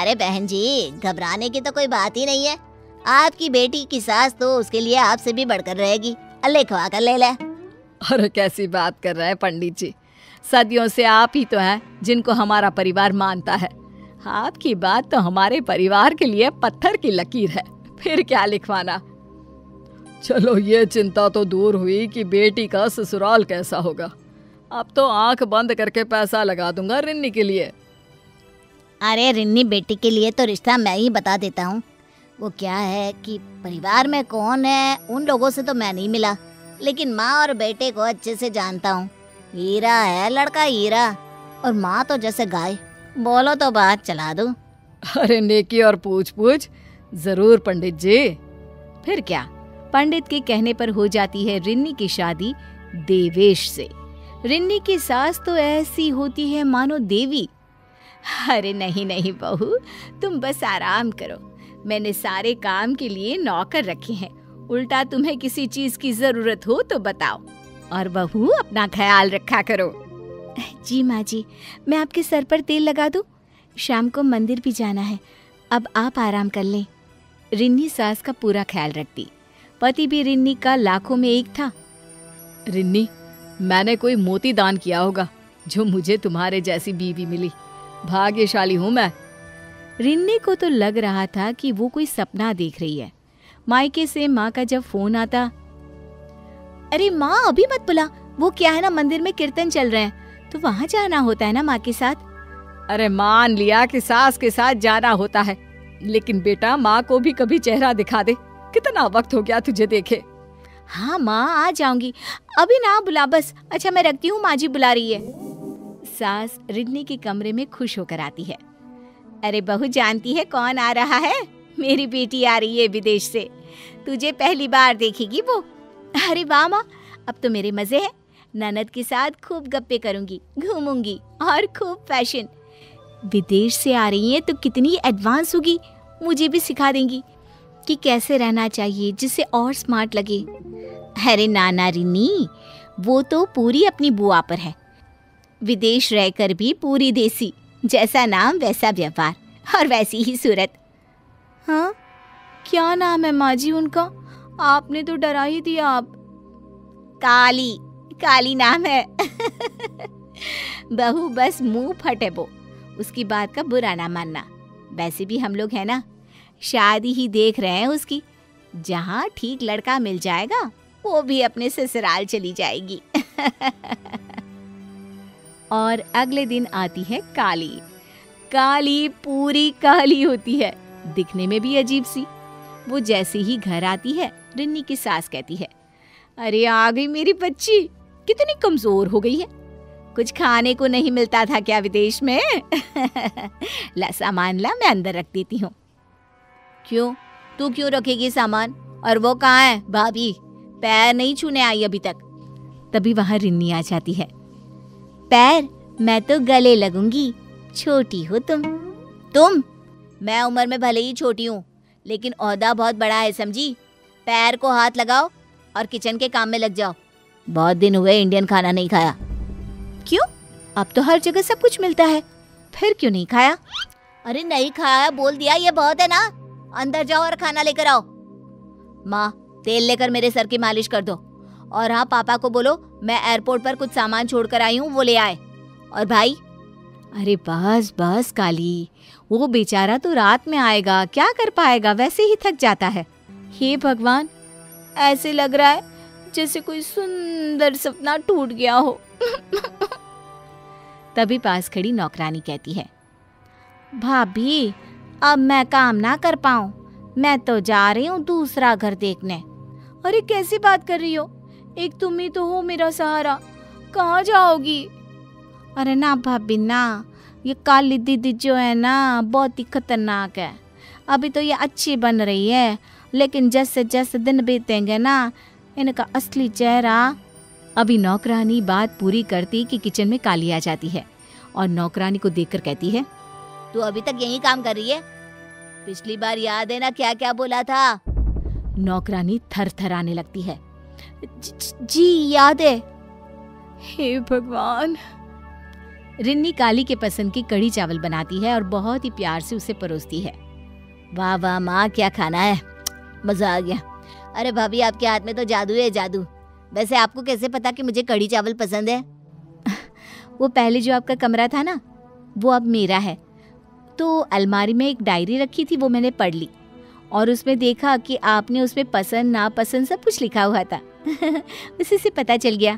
अरे बहन जी, घबराने की तो कोई बात ही नहीं है। आपकी बेटी की सास तो उसके लिए आपसे भी बढ़कर रहेगी। लिखवा कर ले ले। अरे कैसी बात कर रहे हैं पंडित जी, सदियों से आप ही तो हैं जिनको हमारा परिवार मानता है। आपकी बात तो हमारे परिवार के लिए पत्थर की लकीर है, फिर क्या लिखवाना। चलो ये चिंता तो दूर हुई कि बेटी का ससुराल कैसा होगा। अब तो आंख बंद करके पैसा लगा दूंगा रिन्नी के लिए। अरे रिन्नी बेटी के लिए तो रिश्ता मैं ही बता देता हूँ। वो क्या है कि परिवार में कौन है उन लोगों से तो मैं नहीं मिला, लेकिन माँ और बेटे को अच्छे से जानता हूँ। हीरा है लड़का, हीरा। और माँ तो जैसे गाय, बोलो तो बात चला दूं। अरे नेकी और पूछ पूछ जरूर पंडित जी। फिर क्या, पंडित के कहने पर हो जाती है रिन्नी की शादी देवेश से। रिन्नी की सास तो ऐसी होती है मानो देवी। अरे नहीं नहीं बहू, तुम बस आराम करो, मैंने सारे काम के लिए नौकर रखे हैं। उल्टा तुम्हें किसी चीज की जरूरत हो तो बताओ। और बहू अपना ख्याल रखा करो। जी माँ जी, मैं आपके सर पर तेल लगा दूं? शाम को मंदिर भी जाना है, अब आप आराम कर लें। रिन्नी सास का पूरा ख्याल रखती। पति भी रिन्नी का लाखों में एक था। रिन्नी, मैंने कोई मोती दान किया होगा जो मुझे तुम्हारे जैसी बीवी मिली। भाग्यशाली हूँ मैं। रिन्नी को तो लग रहा था कि वो कोई सपना देख रही है। मायके से माँ का जब फोन आता, अरे माँ अभी मत बुला, वो क्या है ना मंदिर में कीर्तन चल रहे हैं तो वहाँ जाना होता है ना माँ के साथ। अरे मान लिया कि सास के साथ जाना होता है, लेकिन बेटा माँ को भी कभी चेहरा दिखा दे। कितना वक्त हो गया तुझे देखे। हाँ माँ आ जाऊंगी, अभी ना बुला बस। अच्छा मैं रखती हूँ, माँ जी बुला रही है। सास रिन्नी के कमरे में खुश होकर आती है। अरे बहू जानती है कौन आ रहा है? मेरी बेटी आ रही है विदेश से, तुझे पहली बार देखेगी वो। अरे वाह माँ, अब तो मेरे मजे हैं। ननद के साथ खूब गप्पे करूंगी, घूमूंगी और खूब फैशन। विदेश से आ रही है तो कितनी एडवांस होगी, मुझे भी सिखा देंगी कि कैसे रहना चाहिए जिससे और स्मार्ट लगे। अरे नाना रिन्नी, वो तो पूरी अपनी बुआ पर है। विदेश रहकर भी पूरी देसी, जैसा नाम वैसा व्यवहार और वैसी ही सूरत। हाँ क्या नाम है माँ जी उनका? आपने तो डरा ही दिया। आप काली, काली नाम है। बहू बस मुंह फटे वो, उसकी बात का बुरा ना मानना। वैसे भी हम लोग है ना, शादी ही देख रहे हैं उसकी। जहाँ ठीक लड़का मिल जाएगा वो भी अपने ससुराल चली जाएगी। और अगले दिन आती है काली। काली पूरी काली होती है, दिखने में भी अजीब सी। वो जैसे ही घर आती है, रिन्नी की सास कहती है, अरे आ गई मेरी बच्ची, कितनी कमजोर हो गई है। कुछ खाने को नहीं मिलता था क्या विदेश में? ला सामान ला, मैं अंदर रख देती हूँ। क्यों, तू क्यों रखेगी सामान? और वो कहाँ है भाभी? पैर नहीं छूने आई अभी तक। तभी वहां रिन्नी आ जाती है। पैर मैं तो गले लगूंगी, छोटी हो तुम। मैं उम्र में भले ही छोटी हूँ, लेकिन ओहदा बहुत बड़ा है समझी। पैर को हाथ लगाओ और किचन के काम में लग जाओ। बहुत दिन हुए इंडियन खाना नहीं खाया। क्यों, अब तो हर जगह सब कुछ मिलता है, फिर क्यों नहीं खाया? अरे नहीं खाया बोल दिया, ये बहुत है ना। अंदर जाओ और खाना लेकर आओ। माँ तेल लेकर मेरे सर की मालिश कर दो। और हाँ, पापा को बोलो मैं एयरपोर्ट पर कुछ सामान छोड़कर आई हूँ, वो ले आए। और भाई, अरे बस बस काली, वो बेचारा तो रात में आएगा, क्या कर पाएगा, वैसे ही थक जाता है। हे भगवान, ऐसे लग रहा है जैसे कोई सुंदर सपना टूट गया हो। तभी पास खड़ी नौकरानी कहती है, भाभी अब मैं काम ना कर पाऊं, मैं तो जा रही हूँ दूसरा घर देखने। अरे कैसी बात कर रही हो, एक तुम ही तो हो मेरा सहारा, कहाँ जाओगी? अरे ना भाभी ना, ये काली दीदी जो है ना बहुत ही खतरनाक है। अभी तो ये अच्छी बन रही है, लेकिन जैसे जैसे दिन बीतेंगे ना, इनका असली चेहरा। अभी नौकरानी बात पूरी करती कि किचन में काली आ जाती है और नौकरानी को देखकर कहती है, तू अभी तक यही काम कर रही है? पिछली बार याद है ना क्या क्या बोला था? नौकरानी थरथराने लगती है। जी याद है। हे भगवान, रिन्नी काली के पसंद की कढ़ी चावल बनाती है और बहुत ही प्यार से उसे परोसती है। वाह वाह माँ, क्या खाना है, मजा आ गया। अरे भाभी, आपके हाथ में तो जादू है, जादू। वैसे आपको कैसे पता कि मुझे कढ़ी चावल पसंद है? वो पहले जो आपका कमरा था ना, वो अब मेरा है। तो अलमारी में एक डायरी रखी थी, वो मैंने पढ़ ली और उसमें देखा कि आपने उसमें पसंद नापसंद सब कुछ लिखा हुआ था। उसी से पता चल गया।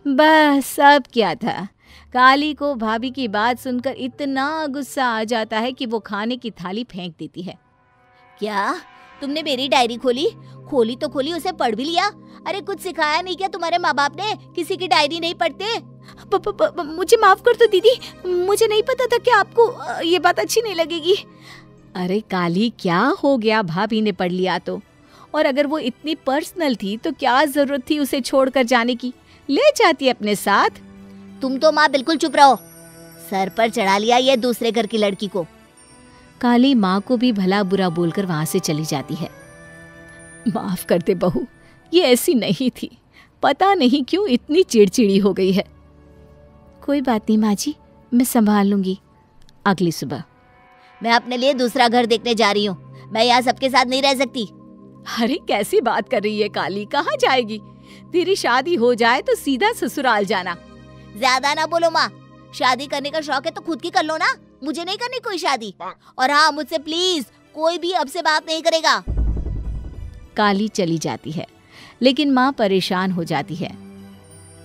बस सब क्या था, काली को भाभी की बात सुनकर इतना गुस्सा आ जाता है कि वो खाने की थाली फेंक देती है। क्या तुमने मेरी डायरी खोली? खोली तो खोली, उसे पढ़ भी लिया? अरे कुछ सिखाया नहीं क्या तुम्हारे माँ बाप ने? किसी की डायरी नहीं पढ़ते? मुझे माफ कर दो दीदी, मुझे नहीं पता था कि आपको ये बात अच्छी नहीं लगेगी। अरे काली, क्या हो गया, भाभी ने पढ़ लिया तो। और अगर वो इतनी पर्सनल थी तो क्या जरूरत थी उसे छोड़कर जाने की? ले जाती अपने साथ। तुम तो माँ बिल्कुल चुप रहो, सर पर चढ़ा लिया ये दूसरे घर की लड़की को। काली माँ को भी भला बुरा बोलकर वहां से चली जाती है। माफ कर दे बहू, ये ऐसी नहीं थी, पता नहीं क्यों इतनी चिड़चिड़ी हो गई है। कोई बात नहीं माँ जी, मैं संभाल लूंगी। अगली सुबह मैं अपने लिए दूसरा घर देखने जा रही हूँ, मैं यहाँ सबके साथ नहीं रह सकती। अरे कैसी बात कर रही है काली, कहाँ जाएगी? तेरी शादी हो जाए तो सीधा ससुराल जाना। ज्यादा ना बोलो माँ, शादी करने का शौक है तो खुद की कर लो ना, मुझे नहीं करनी कोई शादी। और हाँ, मुझसे प्लीज कोई भी अब से बात नहीं करेगा। काली चली जाती है, लेकिन माँ परेशान हो जाती है।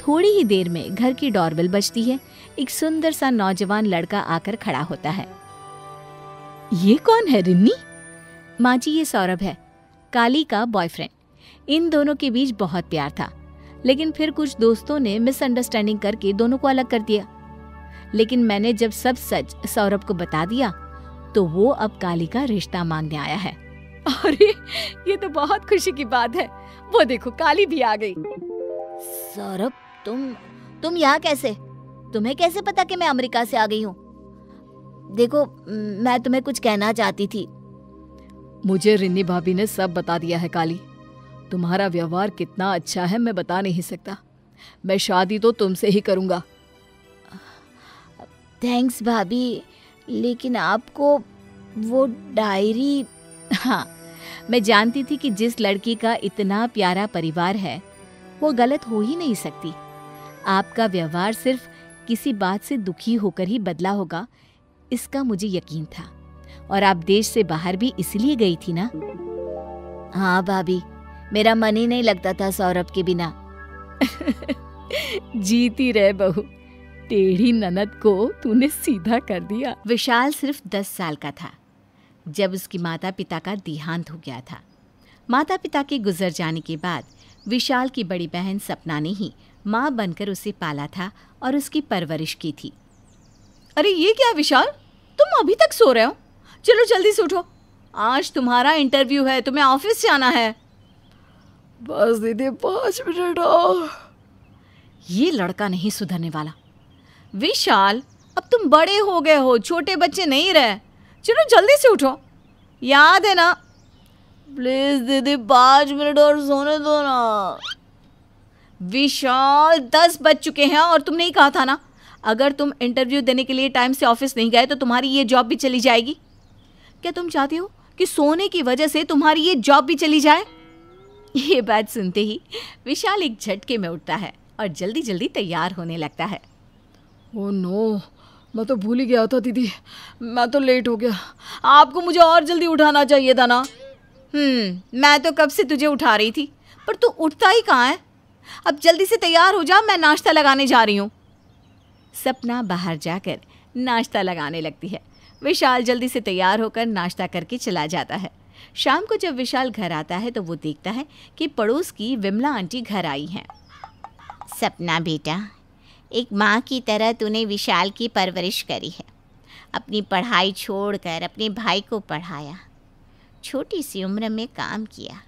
थोड़ी ही देर में घर की डोरबेल बजती है। एक सुंदर सा नौजवान लड़का आकर खड़ा होता है। ये कौन है रिन्नी? माँ जी, ये सौरभ है, काली का बॉयफ्रेंड। इन दोनों के बीच बहुत प्यार था, लेकिन फिर कुछ दोस्तों ने मिसअंडरस्टैंडिंग करके दोनों को अलग कर दिया। लेकिन मैंने जब सब सच सौरभ को बता दिया तो वो अब काली का रिश्ता मांगने आया है। अरे ये तो बहुत खुशी की बात है, वो देखो काली भी आ गई। सौरभ, तुम यहाँ कैसे? तुम्हें कैसे पता कि मैं अमेरिका से आ गई हूँ? देखो, मैं तुम्हें कुछ कहना चाहती थी। मुझे रिन्नी भाभी ने सब बता दिया है काली। तुम्हारा व्यवहार कितना अच्छा है मैं बता नहीं सकता। मैं शादी तो तुमसे ही करूंगा। थैंक्स भाभी, लेकिन आपको वो डायरी। हाँ, मैं जानती थी कि जिस लड़की का इतना प्यारा परिवार है वो गलत हो ही नहीं सकती। आपका व्यवहार सिर्फ किसी बात से दुखी होकर ही बदला होगा, इसका मुझे यकीन था। और आप देश से बाहर भी इसलिए गई थी ना? हाँ भाभी, मेरा मन ही नहीं लगता था सौरभ के बिना। जीती रहे बहू, टेढ़ी ननद को तूने सीधा कर दिया। विशाल सिर्फ 10 साल का था जब उसकी माता पिता का देहांत हो गया था। माता पिता के गुजर जाने के बाद विशाल की बड़ी बहन सपना ने ही माँ बनकर उसे पाला था और उसकी परवरिश की थी। अरे ये क्या विशाल, तुम अभी तक सो रहे हो? चलो जल्दी से उठो, आज तुम्हारा इंटरव्यू है, तुम्हें ऑफिस जाना है। बस दीदी 5 मिनट और। ये लड़का नहीं सुधरने वाला। विशाल, अब तुम बड़े हो गए हो, छोटे बच्चे नहीं रहे। चलो जल्दी से उठो, याद है ना? प्लीज दीदी 5 मिनट और सोने दो ना। विशाल, 10 बज चुके हैं और तुमने ही कहा था ना, अगर तुम इंटरव्यू देने के लिए टाइम से ऑफिस नहीं गए तो तुम्हारी ये जॉब भी चली जाएगी। क्या तुम चाहती हो कि सोने की वजह से तुम्हारी ये जॉब भी चली जाए? ये बात सुनते ही विशाल एक झटके में उठता है और जल्दी जल्दी तैयार होने लगता है। ओह नो, मैं तो भूल ही गया था दीदी, मैं तो लेट हो गया। आपको मुझे और जल्दी उठाना चाहिए था ना। मैं तो कब से तुझे उठा रही थी, पर तू उठता ही कहाँ है। अब जल्दी से तैयार हो जा, मैं नाश्ता लगाने जा रही हूँ। सपना बाहर जाकर नाश्ता लगाने लगती है। विशाल जल्दी से तैयार होकर नाश्ता करके चला जाता है। शाम को जब विशाल घर आता है तो वो देखता है कि पड़ोस की विमला आंटी घर आई हैं। सपना बेटा, एक माँ की तरह तूने विशाल की परवरिश करी है। अपनी पढ़ाई छोड़कर अपने भाई को पढ़ाया, छोटी सी उम्र में काम किया।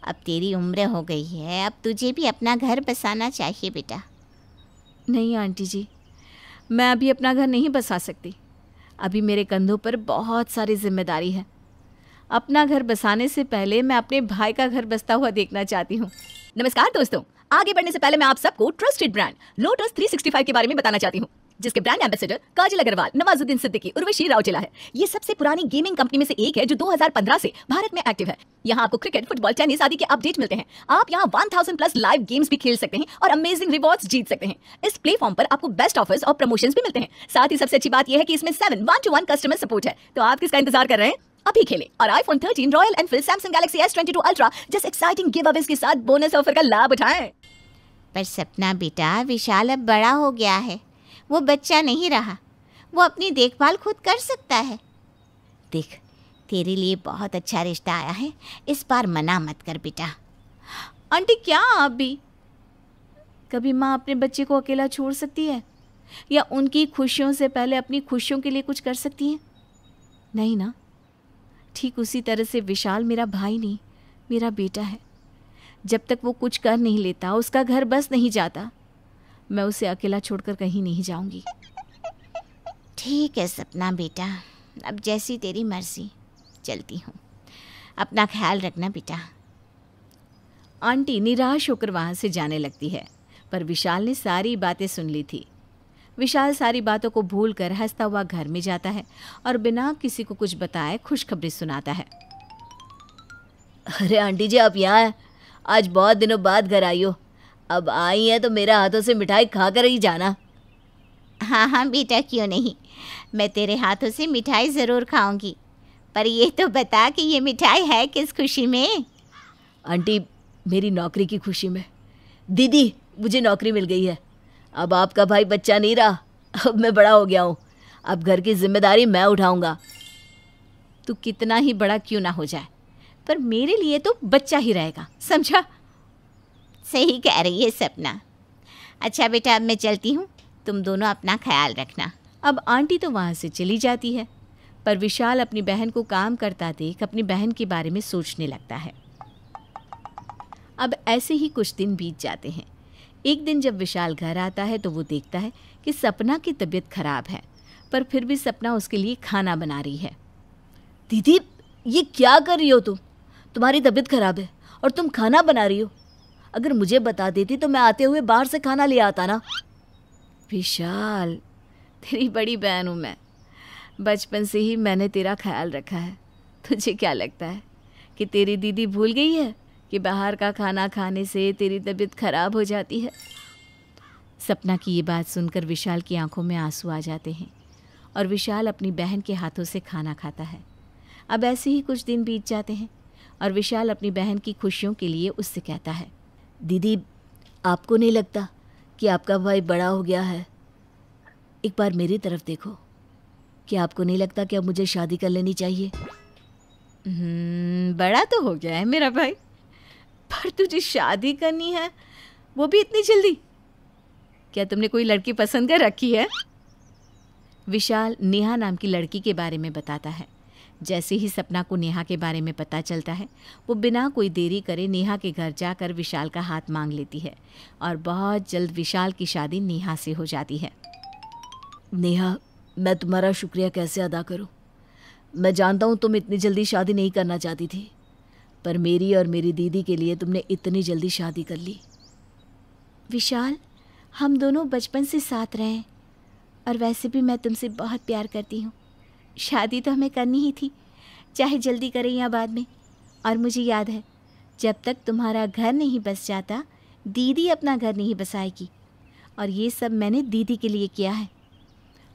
अब तेरी उम्र हो गई है, अब तुझे भी अपना घर बसाना चाहिए बेटा। नहीं आंटी जी, मैं अभी अपना घर नहीं बसा सकती। अभी मेरे कंधों पर बहुत सारी जिम्मेदारी है। अपना घर बसाने से पहले मैं अपने भाई का घर बसता हुआ देखना चाहती हूँ। नमस्कार दोस्तों, आगे बढ़ने से पहले मैं आप सबको ट्रस्टेड ब्रांड लोटस 365 के बारे में बताना चाहती हूँ। जिसके ब्रांड एम्बेसडर काजल अग्रवाल, नवाजुद्दीन सिद्दीकी, उर्वशी राउजेला है। ये सबसे पुरानी गेमिंग कंपनी में से एक है जो 2015 से भारत में एक्टिव है। यहाँ आपको क्रिकेट, फुटबॉल, टेनिस आदि के अपडेट मिलते हैं। आप यहाँ 1000 प्लस लाइव गेम्स भी खेल सकते हैं और अमेजिंग रिवॉर्ड्स जीत सकते हैं। इस प्लेटफॉर्म पर आपको बेस्ट ऑफर्स और प्रमोशंस भी मिलते हैं। साथ ही सबसे अच्छी बात यह है कि इसमें 7 1-to-1 कस्टमर सपोर्ट है। तो आप किसका इंतजार कर रहे हैं? अभी खेलें और iPhone 13, royal Enfield, Samsung Galaxy S22 ultra जैसे एक्साइटिंग गिव अवेज के साथ बोनस ऑफर का लाभ उठाएं। पर सपना बेटा, विशाल अब बड़ा हो गया है, वो बच्चा नहीं रहा। वो अपनी देखभाल खुद कर सकता है। देख, तेरे लिए बहुत अच्छा रिश्ता आया है, इस बार मना मत कर बेटा। आंटी क्या आप भी? कभी माँ अपने बच्चे को अकेला छोड़ सकती है या उनकी खुशियों से पहले अपनी खुशियों के लिए कुछ कर सकती है? नहीं ना। ठीक उसी तरह से विशाल मेरा भाई नहीं, मेरा बेटा है। जब तक वो कुछ कर नहीं लेता, उसका घर बस नहीं जाता, मैं उसे अकेला छोड़कर कहीं नहीं जाऊंगी। ठीक है सपना बेटा, अब जैसी तेरी मर्जी, चलती हूँ। अपना ख्याल रखना बेटा। आंटी निराश होकर वहाँ से जाने लगती है, पर विशाल ने सारी बातें सुन ली थी। विशाल सारी बातों को भूलकर हंसता हुआ घर में जाता है और बिना किसी को कुछ बताए खुशखबरी सुनाता है। अरे आंटी जी, आप यहाँ हैं? आज बहुत दिनों बाद घर आई हो। अब आई है तो मेरे हाथों से मिठाई खा कर ही जाना। हाँ हाँ बेटा, क्यों नहीं, मैं तेरे हाथों से मिठाई ज़रूर खाऊंगी। पर ये तो बता कि ये मिठाई है किस खुशी में? आंटी, मेरी नौकरी की खुशी में। दीदी, मुझे नौकरी मिल गई है। अब आपका भाई बच्चा नहीं रहा, अब मैं बड़ा हो गया हूँ। अब घर की जिम्मेदारी मैं उठाऊंगा। तू कितना ही बड़ा क्यों ना हो जाए, पर मेरे लिए तो बच्चा ही रहेगा, समझा? सही कह रही है सपना। अच्छा बेटा, अब मैं चलती हूँ, तुम दोनों अपना ख्याल रखना। अब आंटी तो वहाँ से चली जाती है, पर विशाल अपनी बहन को काम करता देख अपनी बहन के बारे में सोचने लगता है। अब ऐसे ही कुछ दिन बीत जाते हैं। एक दिन जब विशाल घर आता है तो वो देखता है कि सपना की तबीयत खराब है, पर फिर भी सपना उसके लिए खाना बना रही है। दीदी, ये क्या कर रही हो तुम? तुम्हारी तबीयत खराब है और तुम खाना बना रही हो। अगर मुझे बता देती तो मैं आते हुए बाहर से खाना ले आता ना। विशाल, तेरी बड़ी बहन हूँ मैं। बचपन से ही मैंने तेरा ख्याल रखा है। तुझे क्या लगता है कि तेरी दीदी भूल गई है कि बाहर का खाना खाने से तेरी तबीयत खराब हो जाती है? सपना की ये बात सुनकर विशाल की आंखों में आंसू आ जाते हैं और विशाल अपनी बहन के हाथों से खाना खाता है। अब ऐसे ही कुछ दिन बीत जाते हैं और विशाल अपनी बहन की खुशियों के लिए उससे कहता है, दीदी, आपको नहीं लगता कि आपका भाई बड़ा हो गया है? एक बार मेरी तरफ देखो। क्या आपको नहीं लगता कि अब मुझे शादी कर लेनी चाहिए? बड़ा तो हो गया है मेरा भाई, पर तुझे शादी करनी है, वो भी इतनी जल्दी? क्या तुमने कोई लड़की पसंद कर रखी है? विशाल नेहा नाम की लड़की के बारे में बताता है। जैसे ही सपना को नेहा के बारे में पता चलता है, वो बिना कोई देरी करे नेहा के घर जाकर विशाल का हाथ मांग लेती है और बहुत जल्द विशाल की शादी नेहा से हो जाती है। नेहा, मैं तुम्हारा शुक्रिया कैसे अदा करूं? मैं जानता हूं तुम इतनी जल्दी शादी नहीं करना चाहती थी, पर मेरी और मेरी दीदी के लिए तुमने इतनी जल्दी शादी कर ली। विशाल, हम दोनों बचपन से साथ रहे हैं और वैसे भी मैं तुमसे बहुत प्यार करती हूँ। शादी तो हमें करनी ही थी, चाहे जल्दी करें या बाद में। और मुझे याद है, जब तक तुम्हारा घर नहीं बस जाता, दीदी अपना घर नहीं बसाएगी। और ये सब मैंने दीदी के लिए किया है।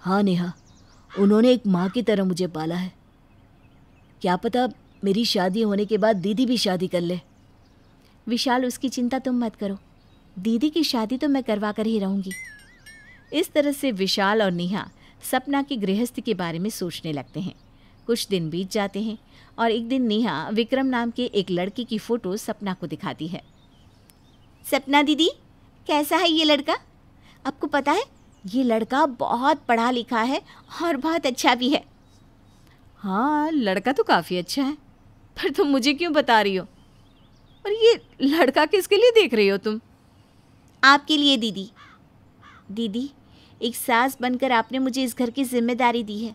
हाँ नेहा, उन्होंने एक माँ की तरह मुझे पाला है। क्या पता मेरी शादी होने के बाद दीदी भी शादी कर ले। विशाल, उसकी चिंता तुम मत करो, दीदी की शादी तो मैं करवा कर ही रहूँगी। इस तरह से विशाल और नेहा सपना की गृहस्थी के बारे में सोचने लगते हैं। कुछ दिन बीत जाते हैं और एक दिन नेहा विक्रम नाम के एक लड़की की फ़ोटो सपना को दिखाती है। सपना दीदी, कैसा है ये लड़का? आपको पता है, ये लड़का बहुत पढ़ा लिखा है और बहुत अच्छा भी है। हाँ, लड़का तो काफ़ी अच्छा है, पर तुम मुझे क्यों बता रही हो? और ये लड़का किसके लिए देख रही हो तुम? आपके लिए दीदी। दीदी, एक सास बनकर आपने मुझे इस घर की जिम्मेदारी दी है।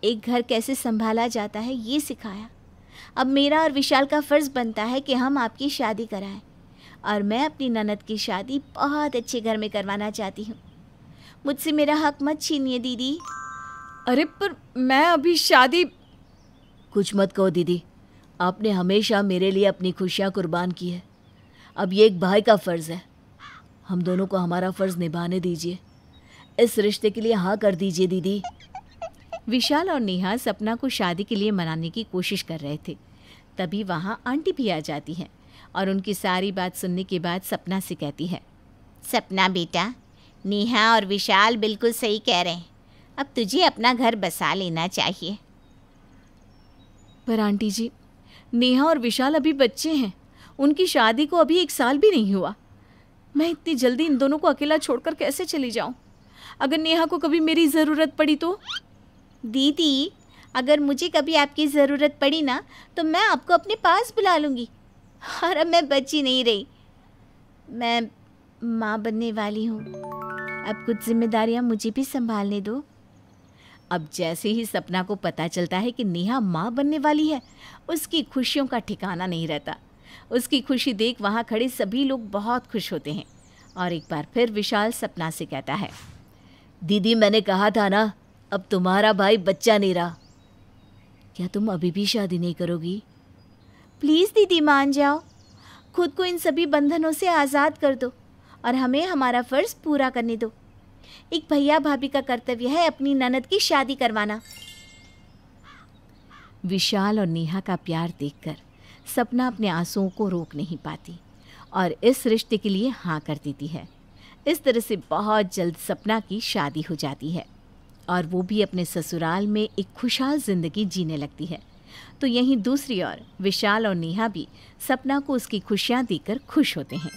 एक घर कैसे संभाला जाता है ये सिखाया। अब मेरा और विशाल का फ़र्ज़ बनता है कि हम आपकी शादी कराएं। और मैं अपनी ननद की शादी बहुत अच्छे घर में करवाना चाहती हूँ। मुझसे मेरा हक मत छीनिए दीदी। अरे पर मैं अभी शादी। कुछ मत कहो दीदी, आपने हमेशा मेरे लिए अपनी खुशियाँ कुर्बान की है। अब ये एक भाई का फ़र्ज़ है, हम दोनों को हमारा फ़र्ज़ निभाने दीजिए। इस रिश्ते के लिए हाँ कर दीजिए दीदी। विशाल और नेहा सपना को शादी के लिए मनाने की कोशिश कर रहे थे। तभी वहाँ आंटी भी आ जाती हैं और उनकी सारी बात सुनने के बाद सपना से कहती है, सपना बेटा, नेहा और विशाल बिल्कुल सही कह रहे हैं, अब तुझे अपना घर बसा लेना चाहिए। पर आंटी जी, नेहा और विशाल अभी बच्चे हैं, उनकी शादी को अभी 1 साल भी नहीं हुआ। मैं इतनी जल्दी इन दोनों को अकेला छोड़कर कैसे चली जाऊं? अगर नेहा को कभी मेरी ज़रूरत पड़ी तो? दीदी, अगर मुझे कभी आपकी ज़रूरत पड़ी ना तो मैं आपको अपने पास बुला लूँगी। और अब मैं बच्ची नहीं रही, मैं माँ बनने वाली हूँ। अब कुछ जिम्मेदारियाँ मुझे भी संभालने दो। अब जैसे ही सपना को पता चलता है कि नेहा माँ बनने वाली है, उसकी खुशियों का ठिकाना नहीं रहता। उसकी खुशी देख वहाँ खड़े सभी लोग बहुत खुश होते हैं। और एक बार फिर विशाल सपना से कहता है, दीदी मैंने कहा था ना, अब तुम्हारा भाई बच्चा नहीं रहा। क्या तुम अभी भी शादी नहीं करोगी? प्लीज़ दीदी मान जाओ, खुद को इन सभी बंधनों से आज़ाद कर दो और हमें हमारा फ़र्ज़ पूरा करने दो। एक भैया भाभी का कर्तव्य है अपनी ननद की शादी करवाना। विशाल और नेहा का प्यार देखकर सपना अपने आंसुओं को रोक नहीं पाती और इस रिश्ते के लिए हाँ कर देती है। इस तरह से बहुत जल्द सपना की शादी हो जाती है और वो भी अपने ससुराल में एक खुशहाल ज़िंदगी जीने लगती है। तो यहीं दूसरी ओर विशाल और नेहा भी सपना को उसकी खुशियाँ देकर खुश होते हैं।